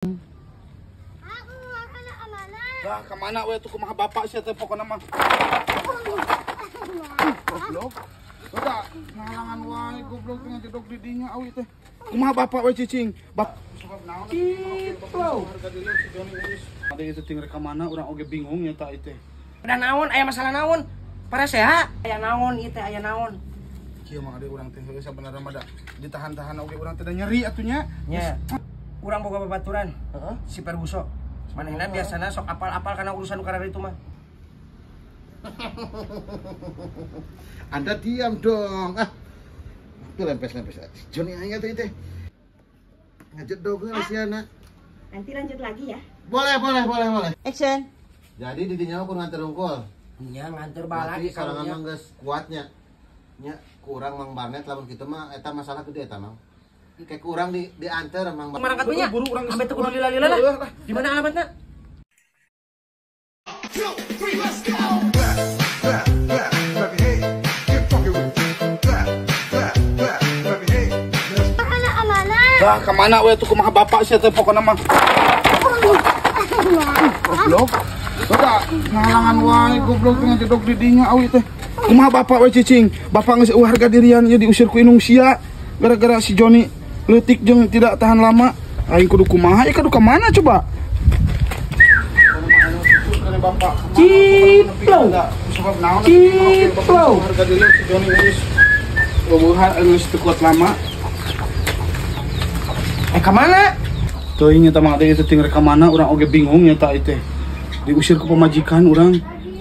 Lah kemana we tuh kumaha bapak sih teh pokona mah. Goblok. Udah ngalangan wae goblok ngajedog di dinya awi teh. Kumaha bapak we cicing? Sebab naon? Ciplo. Harga diri si Joni urus. Ada itu ting rek mana urang oge bingung nya tah teh. Udah naon aya masalah naon? Para sehat. Aya naon ieu teh aya naon? Kieu mah ade urang teh heuh sabenerna mah da ditahan-tahan oge urang teh da nyeri atunya. Nya. Urang boga babaturan. Heeh. Si Perguso. Manehna biasana sok apal-apal karena urusan karena itu mah. Anda diam dong. Itu lempes-lempes. Joni aya tuh teh. Ngajedog si anak. Nanti lanjut lagi ya. Boleh. Action. Jadi di dinya aku nganter unggul. Nya nganter bala Berarti di sorangan karunya. mah geus kuatnya. Nya kurang Mang Barnet lamun kitu mah eta masalah gede eta mah. Kayak kurang dianter Mang Barnet. Marangkat nya. Buru urang Sampai teu kudu lila-lila lah. Di mana alamatna? Lah kemana we tuh kumaha bapak sih teh pokona mah. Goblok. Udah ngalangan wae goblok ngajedog di dinya awi teh. Kumaha bapak we cicing? Bapak geus harga dirian ieu diusir ku indung sia gara-gara si Joni leutik jeung tidak tahan lama. Aing kudu kumaha? Kudu ka mana coba? Ciplo. Ciplo. Harga diri si Joni urus. Bobohan geus teu kuat lama. Kemana? Teuing eta mah teh ting rek mana urang oge bingung nya tah teh. Diusir ku pamajikan urang.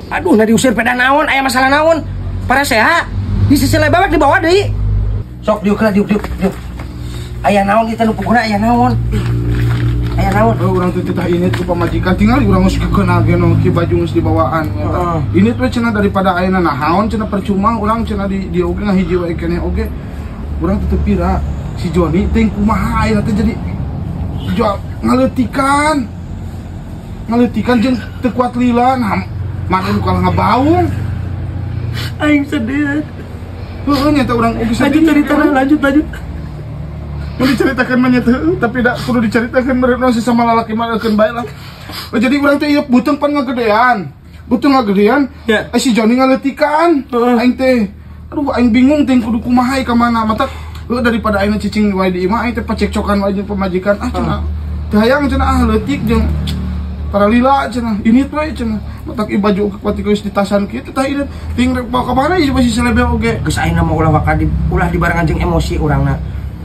Aduh, nah diusir peda naon? Aya masalah naon? Para sehat. Di sisi lebawek di bawah deui. Sok diuk. Aya naon kita nu puguna aya naon? Aya naon? Urang teh titah init ku pamajikan tinggal urang geus kekeuna ge no ki baju geus dibawaan eta. Init we cenah daripada ayeuna nahaon cenah percuma urang cenah di oge ngahiji wae keneh oge. Urang teu pira si Joni teh kumaha ayeuna teh jadi jual ngaleutikan jeung teu kuat lila nah mana nu kalah ngabaung. Aing sedih. Heueuh nya teh urang oge sedih. Lanjut. Mau diceritakan mah nya teh tapi da kudu diceritakan mereka si sama lalaki mah eukeun bae lah. Jadi urang teh ieu buteung pan ngagedean. Ya. Si Joni ngaleutikan. Aing teh aduh aing bingung teh kudu kumaha ka mana mata daripada ayeuna cicing wae di imah aing teh pacekcokan wae jeung pamajikan cenah. Teu hayang cenah leutik jeung para lila cenah. Ini we cenah. Matak i baju pati geus ditasan kitu tah ieu ting rek bawa ka mana ieu bisi selebel oge. Geus ayeuna mah ulah dibarengan jeung emosi urangna.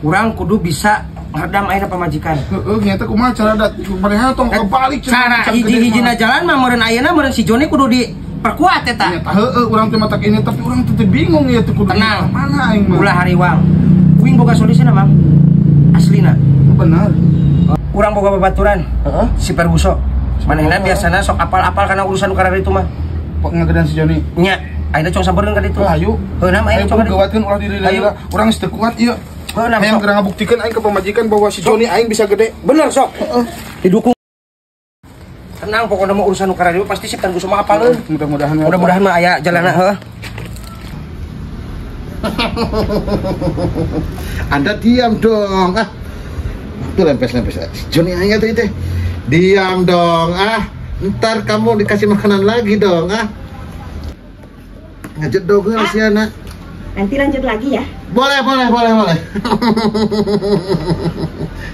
Urang kudu bisa ngredam ayeuna pamajikan. Heeh nya teh kumaha cara dat manehna tong kebalik cara hiji-hijina jalan mah meureun ayeuna meureun si Joni kudu diperkuat eta. Nya tah heueuh urang teh matak ini tapi urang teh bingung ya teh kudu Tenang. mana aing mah. Ulah hariwang. Uing boga solusina, Mang. Aslina. Bener. Urang boga babaturan. Heeh. Si Perguso. Manehna biasana sok apal-apal karena urusan karena itu mah. Pok ngagedan si Joni. Nya, ayeuna cong sampeurkeun ka ditu. Ayo. Heuna mah Ayo ayeuna cong ka ditu. gawatkeun ulah diri lila. Urang geus teu kuat ieu. Heuna Hayang sok. gerang ngabuktikeun aing ke pamajikan bahwa si Joni aing bisa gede. Bener sok. Didukung. Tenang pokoknya mau urusan karena itu pasti si Perguso mah apaleun. Mudah-mudahan mah aya jalanna heuh. Anda diam dong. Itu lempes-lempes. Joni aya tuh teh. Diam dong. Ntar kamu dikasih makanan lagi dong. Ngajedog si anak. Nanti lanjut lagi ya. Boleh.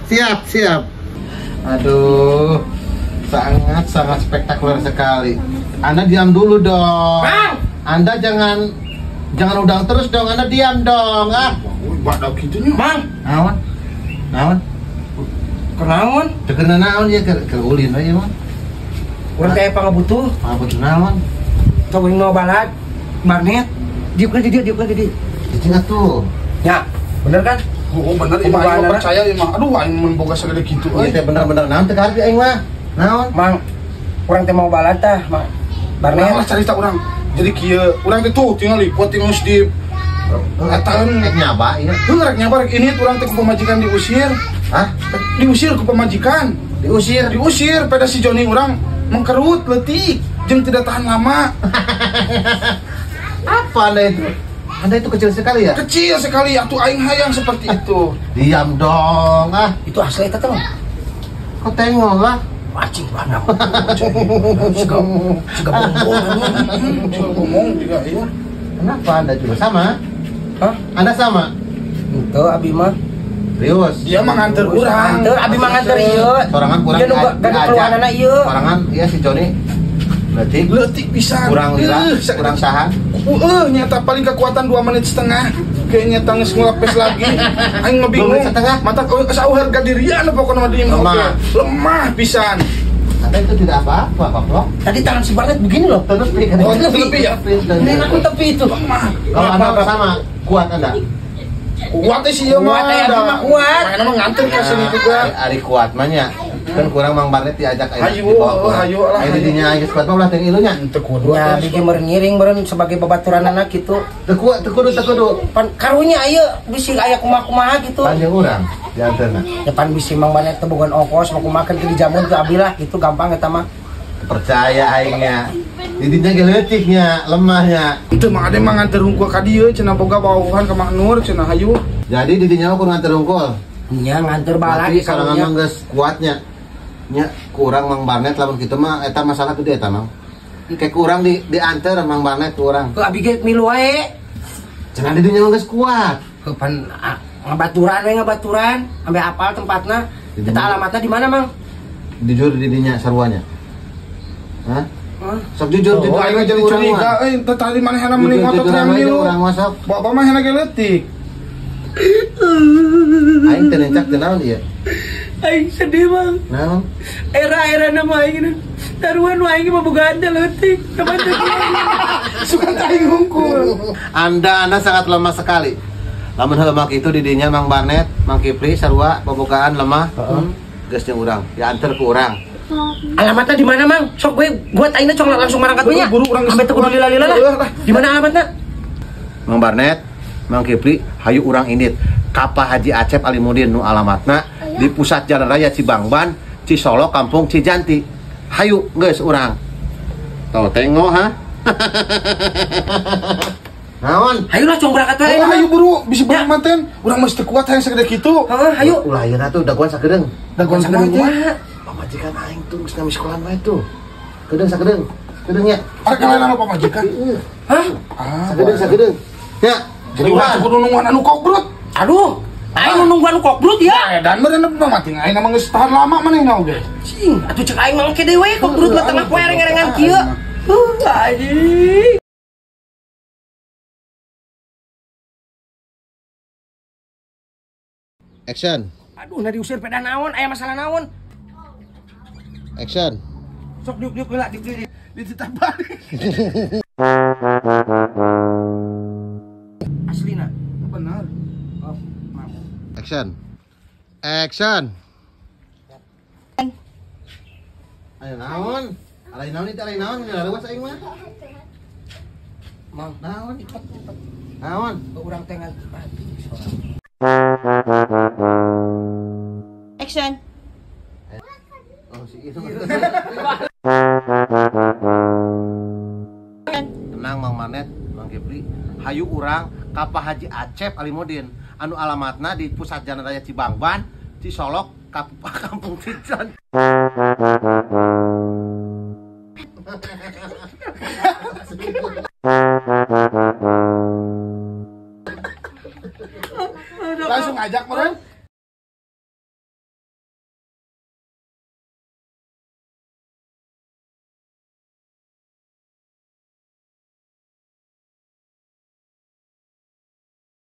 Siap. Aduh, sangat spektakuler sekali. Anda diam dulu dong. Bang! Anda jangan udang terus dong. Anda diam dong. Badak kitu nya. Mang, Naon? kenaon? Tekeuna naon ya ke ulin aja mah. Urang teh pangabutuh. Butuh naon? Teuing mau balad. Barnet. Diuk ke di. Jadi atuh. Ya, bener kan? Oh bener ieu mah aing percaya ieu mah. Aduh aing mun boga sagede kitu Ieu teh bener-bener naon teh karep aing mah. Naon? Mang, urang teh mau balad tah, Mang. Barnet Barnet. carita urang. Jadi kieu urang teh tuh tinggal liput tinggal di Atan nyaba ieu. rek nyabar ini urang teh ku pamajikan diusir. Diusir ku pamajikan. Diusir pada si Joni urang mengkerut leutik jeung tidak tahan lama. Apa Anda itu kecil sekali ya? Kecil sekali atuh aing hayang seperti itu. Diam dong. Itu asli eta teh, Mang. Kok tengok lah? Anjing banget. Siga Ngomong juga iya. Kenapa Anda juga sama? Hah? Anda sama? Itu abi mah. Serius? Dia mah nganter urang. Nganter abi mah nganter ieu. Sorangan kurang Dia nu gaduh keluarana ieu. Sorangan iya si Joni. Leutik pisan. Kurang lila, kurang saha. Nyata paling kekuatan 2 menit setengah. Kayaknya tangis ngelapes lagi. Aing mah 2 bingung. menit setengah? Mata sauh harga dirian pokoknya mah dia Lemah. Lemah pisan. Anda itu tidak apa-apa, Pak Bro. Tadi tangan si Barnet begini loh. Tepi kan? Oh, tepi ya? Ini aku tepi itu. Lemah. Kalau Anda sama, kuat Anda? Kuat sih ya mah. Kuat ya, mah kuat. Mana mah nganter ke sini juga. Ari kuat mah nya. Kan kurang Mang Barnet diajak Hayu lah. Ayo didinya aja kuat mah ulah teh ilunya. Teu kudu. Ya bikin meureun ngiring meureun sebagai babaturan anak gitu. Teu kudu. Pan karunya aya bisi aya kumaha gitu. Panjang urang diantarna. Depan bisi Mang Barnet teh bogan ongkos mau kumakan ke dijamun teh abilah gitu gampang eta mah. Percaya aingnya. Didinya ge leutiknya, lemahnya. Teu mah ade mah nganter hungkul ka dieu cenah boga bawuhan ka Mak Nur cenah hayu. Jadi didinya mah kudu nganter unggul. Nya nganter bala Berarti di sorangan karunya. mah geus kuatnya. Nya kurang Mang Barnet lamun kitu mah eta masalah tuh eta mah. Kayak kurang dianter Mang Barnet ku urang. Ke abi ge milu wae. Cenah didinya mah geus kuat. Ke pan ngabaturan we ngabaturan sampai apal tempatna. Eta alamatna di mana, Mang? Jujur didinya sarwanya. Hah? Hah? Sok jujur Oh, jujur aing jadi curiga teu tadi manehna Jujur mending ngotot aja milu. urang masuk. Bapak mah hendak leutik. Aing teu nencak teu naon ieu. Aing sedih bang, Naon? era nama aing taruhan aing mah boga anda leutik, kapan Suka aing hungkul. Anda sangat lemah sekali. Lamun lemah itu didinya Mang Barnet, Mang Kipli sarua pembukaan lemah. Geus jeung urang, dianter ku urang. Alamatnya di mana, Mang? Sok gue taina cong langsung marangkat nya. Buru urang Sampai teu kudu lila-lila lah. Di mana alamatnya? Mang Barnet, Mang Kipli, hayu urang indit. Kapa Haji Acep Alimudin nu alamatna di pusat Jalan Raya Cibangban, Cisolok, Kampung Cijanti. Hayu geus urang. Tuh tengok ha. Naon? Hayu lah cong berangkat wae. Ayo buru bisa buru manten. Urang mesti kuat hayang sagede kitu. Heeh, hayu. Ulah ieu tuh daguan sakedeung. Daguan sakedeung kumaha? Pamajikan aing tuh geus ngami sekolahan bae tuh. Kedeung sakedeung. Kedeung nya. Ada kalian apa pamajikan? Hah? Sakedeung. Ya, Jadi urang kudu nungguan anu kobrut. Aduh. Aing nu nungguan kobrut ya. Dan meureun mah mati aing mah geus tahan lama manehna oge. Cing, atuh cek aing mangke dewe kobrut mah tengah poe reng-rengan kieu. Anjing. Action. Aduh, na diusir peda naon? Aya masalah naon? Action. Sok diuk heula, diuk. Dititah balik. Aslina. Benar. Oh, maaf. Action. Action. Ayo naon? Alai naon itu alai naon? Ngalawas aing mah. Mang, Naon? cepet. Naon? Urang teh ngan. Action. Oh si itu. Tenang Mang Manet, Mang Kipli. Hayu urang ka Pak Haji Acep Alimudin. Anu alamatna di pusat Jalan Raya Cibangban, Cisolok, Kampung Cijanti.